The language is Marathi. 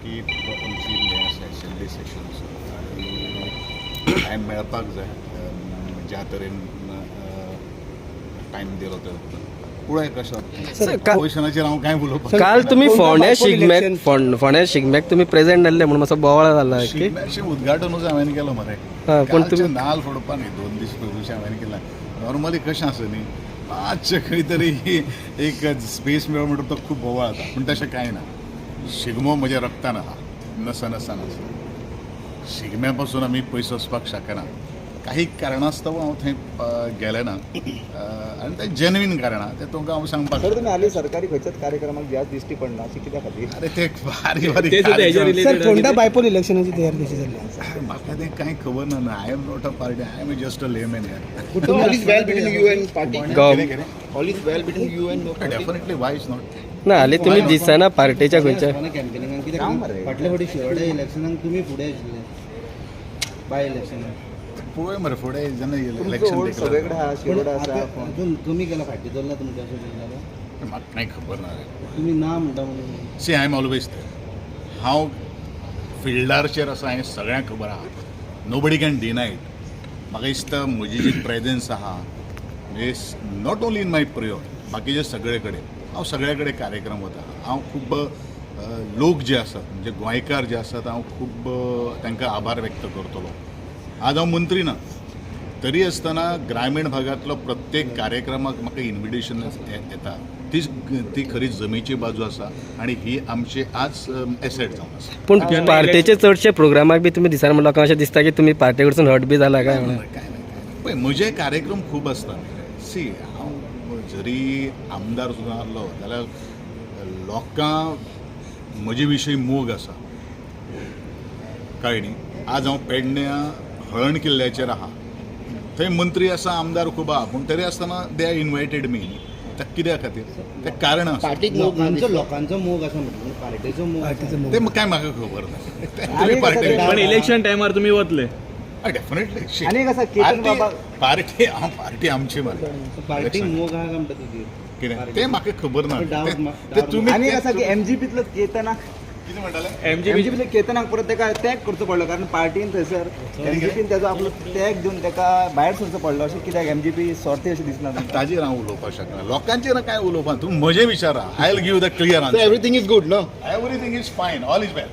की आमची हें आसा असेंब्ली सेशन्स आनी टायम मेळपाक जाय ज्या तरेन टायम दिलो तो पुराय कशें पोजिशनाचेर हांव कांय उलोवपाक काल तुम्ही फोंड्या शिगम्याक तुम्ही प्रेझेंट जाल्ले म्हणून मातसो बोवाळ जाल्ला की शिगम्याचें उद्घाटनूच हांवें केलो मरे पण तुम्ही नाल फोडपा न्ही 2 दीस पयलींचे हांवें केला नॉर्मली कशें आसा न्ही मातशें खंय तरी एक स्पेस मेळ्ळो म्हणटा तो खूब बोवाळ जाता पूण तशें कांय ना शिगमो म्हज्या रक्तान आहा नसन आसा शिगम्या पासून आमी पयस वचपाक शकना काही कारणास्तव हांव थंय गेलें ना आनी तें जेन्युइन कारणां तें तुमकां हांव सांगपाक सर, तुम्ही आले सरकारी खंयच्याच कार्यक्रमाक जे आज दिश्टी पडना अशें कित्या खातीर? अरे ते बारीक बारीक सर फोंडा बायपोल इलेक्शनाची तयारी कशी जाल्ली आसा? म्हाका तें कांय खबर ना I am not a party I am just a layman All is well between you and party. गव- All is well between you and no party. Definitely Y is not ना हाली तुम्ही दिसना पार्टीच्या खंयच्या कॅम्पेनिंगान कितें काम मरे. फाटल्या फावटी शिरोडे इलेक्शनाक तुमी फुडें आशिल्ले बाय इलेक्शनाक पळय मरे फुडें जेन्ना तुमचो इलेक्शन वोट सगळेकडे आहा, शिरोडा आसा. हातून तुमी केला फाटी धरला तुमच्या अशें म्हाका कांय खबर ना रे तुमी ना म्हणटा म्हणून see I am always there हांव फिल्डारचेर आसा हें सगळ्यांक खबर आहा nobody can deny it म्हाका दिसता म्हजी जी प्रेजन्स आहा म्हणजे not only in my prior बाकीचे सगळे कडेन हांव सगळे कडेन कार्यक्रम वता हांव खूब लोक जे आसात म्हणजे गोंयकार जे आसात हांव खूब तांकां आभार व्यक्त करतलो आज हांव मंत्री ना तरी आसतना ग्रामीण भागांतलो प्रत्येक कार्यक्रमाक म्हाका इन्विटेशन येता ती खरी जमेची बाजू आसा आणि ही आमची आज एसेट जावन आसा पूण पार्टीचे चडशे प्रोग्रामाक बी तुम्ही दिसार म्हणून लोकांक अशें दिसता की तुम्ही पार्टी कडसून हट बी जाला काय म्हणून काय नाही पळय म्हजे कार्यक्रम खूब आसता सी हांव जरी आमदार सुद्दां आसलो जाल्यार लोकांक म्हजे विशीं मोग आसा कळ्ळें न्ही आज हांव पेडण्या हळण किल्ल्याचेर आहा थंय मंत्री आसा आमदार खूब आहा पूण तरी आसतना दे आर इन्वायटेड मी ते कित्या खातीर तें कारण आसा पार्टीक लोकांचो मोग आसा म्हणटा पार्टीचो मोग आसा. ते काय म्हाका खबर ना तुमी पार्टी पण इलेक्शन टायमार तुम्ही वतले डेफिनेटली आनी एक आसा केतन बाबा पार्टी आमची मरे पार्टीक मोग आहा काय म्हणटा तुजी कितें तें म्हाका खबर ना डावट ते तुमी आनी एक आसा की एमजीपीतलो केतनाक कितें म्हणटाले एमजीपीतलो केतनाक परत तेका टॅग करचो पडलो कारण पार्टीन थंयसर एमजीपीन तेजो आपलो टॅग दिवन तेका भायर सरचो पडलो अशें कित्याक एमजीपी सोरते अशें दिसना तुमकां? ताजेर हांव उलोवपाक शकना लोकांचेर काय उलोवपा तूं म्हजें विचारा I will give the clear answer everything is good know everything is फायन ऑल इज वेल